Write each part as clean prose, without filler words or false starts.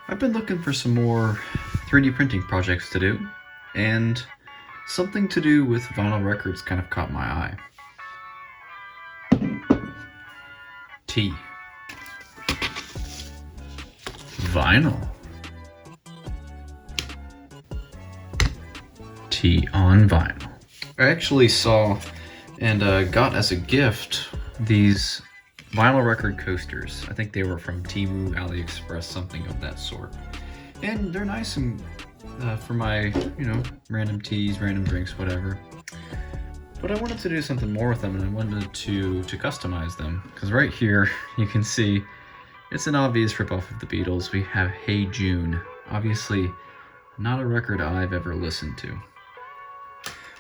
I've been looking for some more 3D printing projects to do, and something to do with vinyl records kind of caught my eye. T. Vinyl. T on vinyl. I actually saw and got as a gift these vinyl record coasters. I think they were from Temu, AliExpress, something of that sort. And they're nice and for my, random teas, random drinks, whatever. But I wanted to do something more with them, and I wanted to customize them. Because right here, you can see it's an obvious ripoff of the Beatles. We have Hey Jude. Obviously, not a record I've ever listened to.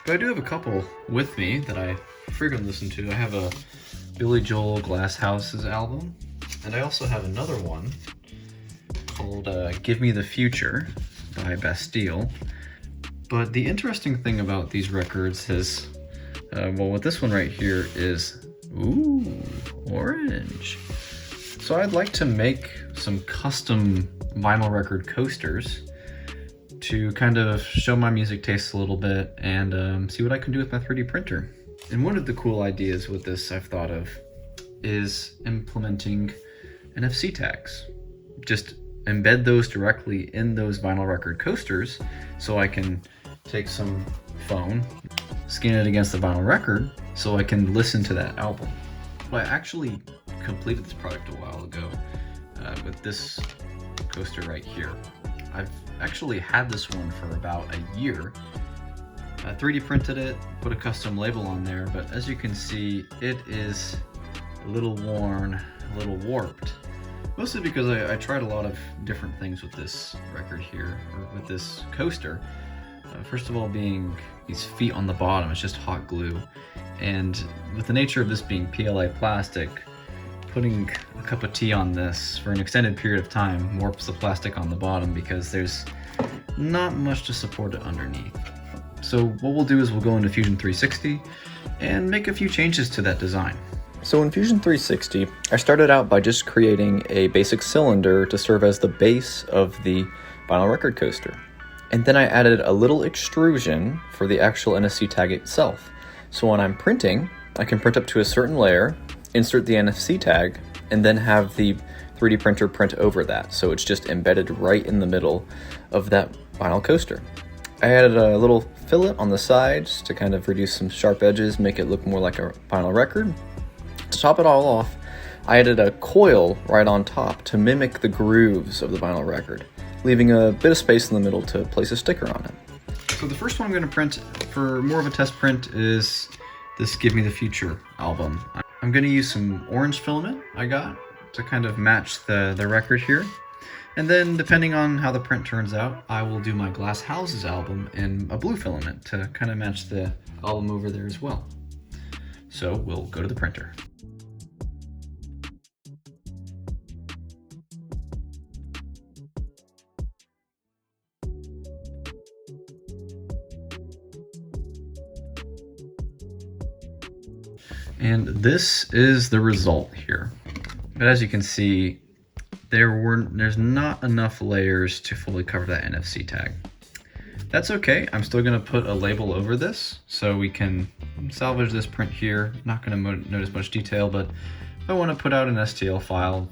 But I do have a couple with me that I frequently listen to. I have a Billy Joel Glass Houses album, and I also have another one called Give Me the Future by Bastille. But the interesting thing about these records is, well, with this one right here is, ooh, orange. So I'd like to make some custom vinyl record coasters to kind of show my music tastes a little bit and see what I can do with my 3D printer. And one of the cool ideas with this I've thought of is implementing NFC tags. Just embed those directly in those vinyl record coasters so I can take some phone, scan it against the vinyl record so I can listen to that album. Well, I actually completed this project a while ago with this coaster right here. I've actually had this one for about a year. I 3D printed it, put a custom label on there, but as you can see, it is a little worn, a little warped. Mostly because I tried a lot of different things with this record here, or with this coaster. First of all being these feet on the bottom, it's just hot glue. And with the nature of this being PLA plastic, putting a cup of tea on this for an extended period of time warps the plastic on the bottom because there's not much to support it underneath. So what we'll do is we'll go into Fusion 360 and make a few changes to that design. So in Fusion 360, I started out by just creating a basic cylinder to serve as the base of the vinyl record coaster. And then I added a little extrusion for the actual NFC tag itself. So when I'm printing, I can print up to a certain layer, insert the NFC tag, and then have the 3D printer print over that. So it's just embedded right in the middle of that vinyl coaster. I added a little fillet on the sides to kind of reduce some sharp edges, make it look more like a vinyl record. To top it all off, I added a coil right on top to mimic the grooves of the vinyl record, leaving a bit of space in the middle to place a sticker on it. So the first one I'm going to print for more of a test print is this Give Me the Future album. I'm going to use some orange filament I got to kind of match the record here. And then depending on how the print turns out, I will do my Glass Houses album in a blue filament to kind of match the album over there as well. So we'll go to the printer. And this is the result here. But as you can see, there's not enough layers to fully cover that NFC tag. That's okay. I'm still going to put a label over this so we can salvage this print here. Not going to notice much detail, but if I want to put out an STL file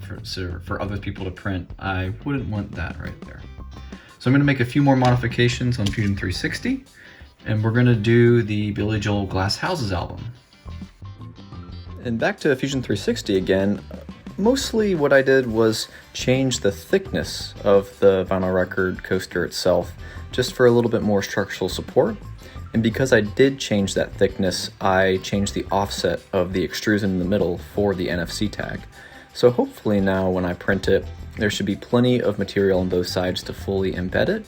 for other people to print, I wouldn't want that right there. So I'm going to make a few more modifications on Fusion 360, and we're going to do the Billy Joel Glass Houses album. And back to Fusion 360 again, mostly what I did was change the thickness of the vinyl record coaster itself, just for a little bit more structural support. And because I did change that thickness, I changed the offset of the extrusion in the middle for the NFC tag. So hopefully now when I print it, there should be plenty of material on both sides to fully embed it.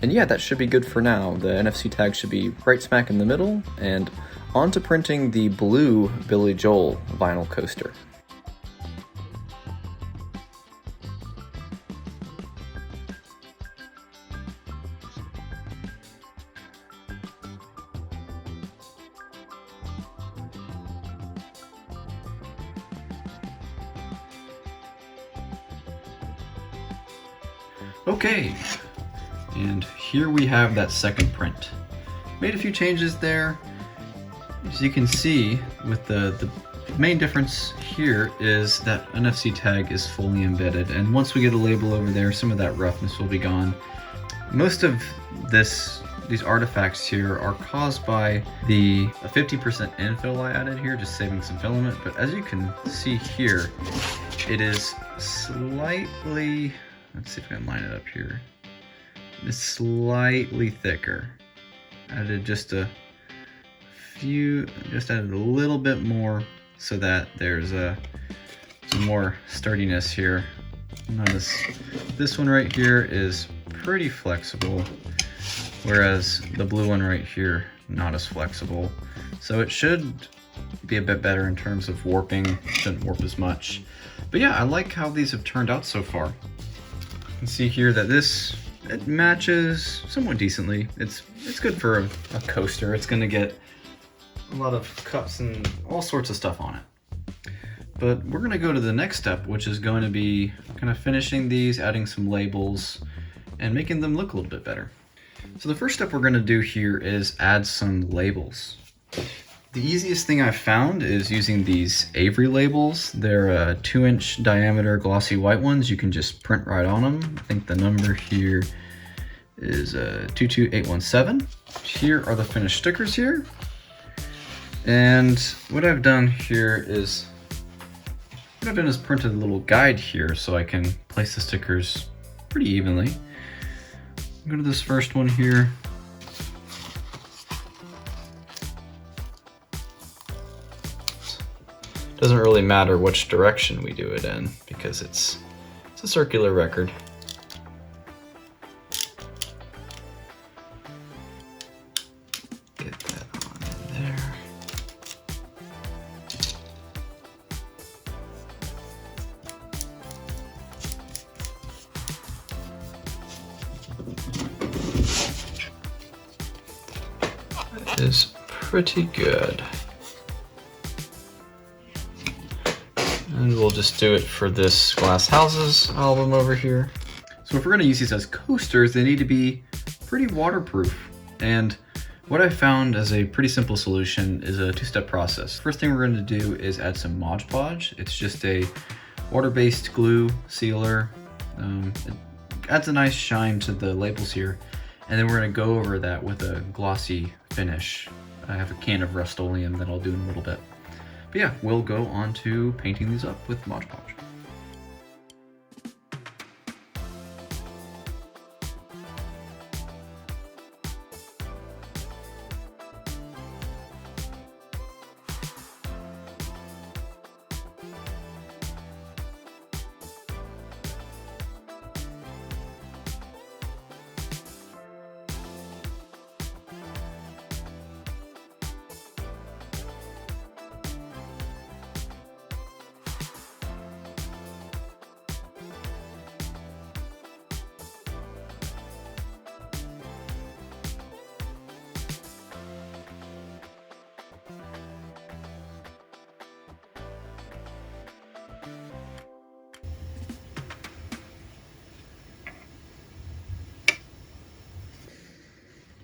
And yeah, that should be good for now. The NFC tag should be right smack in the middle, and on to printing the blue Billy Joel vinyl coaster. Okay, and here we have that second print. Made a few changes there. As you can see, with the main difference here is that NFC tag is fully embedded, and once we get a label over there, some of that roughness will be gone. Most of these artifacts here are caused by the 50% infill I added here, just saving some filament, but as you can see here, it is slightly, let's see if I can line it up here, it's slightly thicker. Added just a little bit more so that there's some more sturdiness here. Notice this one right here is pretty flexible, whereas the blue one right here, not as flexible. So it should be a bit better in terms of warping, shouldn't warp as much. But yeah, I like how these have turned out so far. You can see here that it matches somewhat decently. It's good for a coaster. It's gonna get a lot of cups and all sorts of stuff on it. But we're gonna go to the next step, which is going to be kind of finishing these, adding some labels, and making them look a little bit better. So the first step we're gonna do here is add some labels. The easiest thing I've found is using these Avery labels. They're 2-inch diameter glossy white ones. You can just print right on them. I think the number here is 22817. Here are the finished stickers here. And what I've done here is, printed a little guide here so I can place the stickers pretty evenly. Go to this first one here. Doesn't really matter which direction we do it in because it's a circular record. Get that on in there. That is pretty good. And we'll just do it for this Glass Houses album over here. So if we're gonna use these as coasters, they need to be pretty waterproof. And what I found as a pretty simple solution is a two-step process. First thing we're gonna do is add some Mod Podge. It's just a water-based glue sealer. It adds a nice shine to the labels here. And then we're gonna go over that with a glossy finish. I have a can of Rust-Oleum that I'll do in a little bit. But yeah, we'll go on to painting these up with Mod Podge.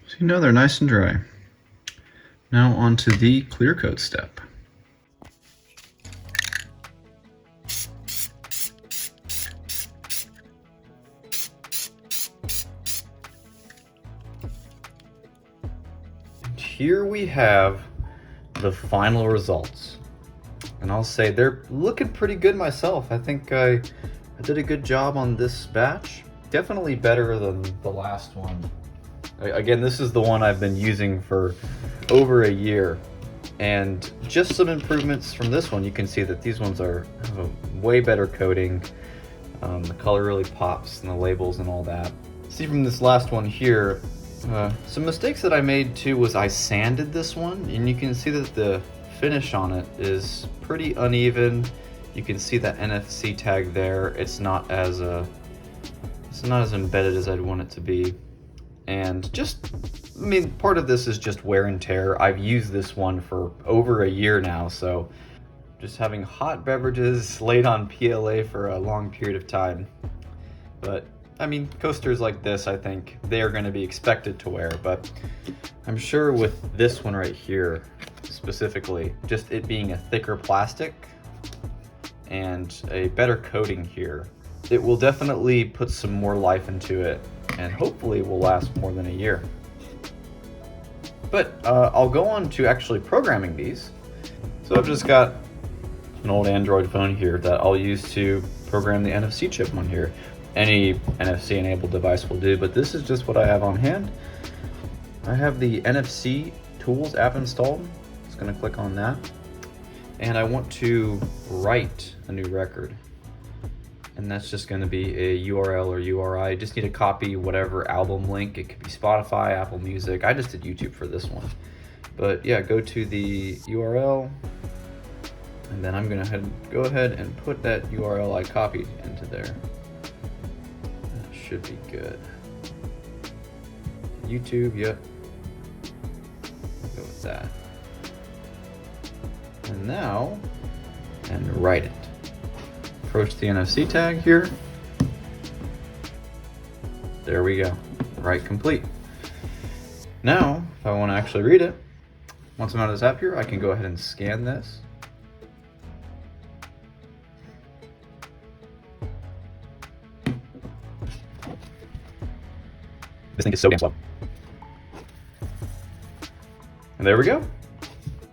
So you know they're nice and dry. Now onto the clear coat step. And here we have the final results. And I'll say they're looking pretty good myself. I think I did a good job on this batch. Definitely better than the last one. Again, this is the one I've been using for over a year, and just some improvements from this one. You can see that these ones have a way better coating. The color really pops and the labels and all that. See from this last one here, some mistakes that I made too was I sanded this one, and you can see that the finish on it is pretty uneven. You can see that NFC tag there. It's not as embedded as I'd want it to be. And part of this is just wear and tear. I've used this one for over a year now, so just having hot beverages laid on PLA for a long period of time. But I mean, coasters like this, I think they are going to be expected to wear, but I'm sure with this one right here, specifically, just it being a thicker plastic and a better coating here, it will definitely put some more life into it and hopefully will last more than a year. But I'll go on to actually programming these. So I've just got an old Android phone here that I'll use to program the NFC chip on here. Any NFC enabled device will do, but this is just what I have on hand. I have the NFC Tools app installed. Just gonna click on that. And I want to write a new record. And that's just gonna be a URL or URI. Just need to copy whatever album link. It could be Spotify, Apple Music. I just did YouTube for this one. But yeah, go to the URL, and then I'm gonna go ahead and put that URL I copied into there. That should be good. YouTube, yep. Go with that. And now, and write it. Approach the NFC tag here. There we go. Write complete. Now, if I want to actually read it, once I'm out of this app here, I can go ahead and scan this. This thing is so damn slow. And there we go.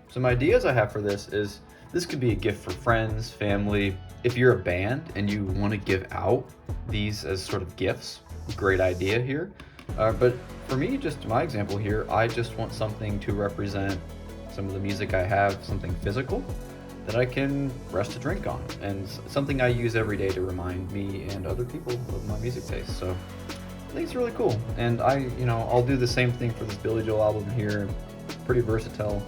Some ideas I have for this is, this could be a gift for friends, family. If you're a band and you want to give out these as sort of gifts, great idea here. But for me, just my example here, I just want something to represent some of the music I have, something physical that I can rest a drink on, and something I use every day to remind me and other people of my music taste. So I think it's really cool. And I'll do the same thing for this Billy Joel album here. Pretty versatile.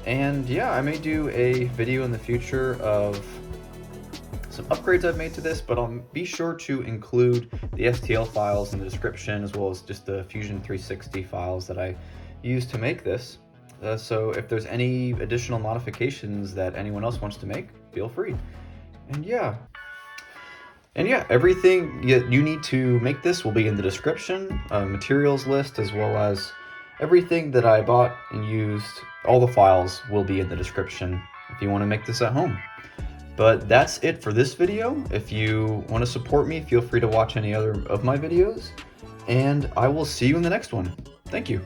And yeah, I may do a video in the future of some upgrades I've made to this, but I'll be sure to include the STL files in the description, as well as just the Fusion 360 files that I used to make this. So if there's any additional modifications that anyone else wants to make, feel free. And yeah, everything you need to make this will be in the description, materials list, as well as everything that I bought and used. All the files will be in the description if you want to make this at home. But that's it for this video. If you want to support me, feel free to watch any other of my videos, and I will see you in the next one. Thank you.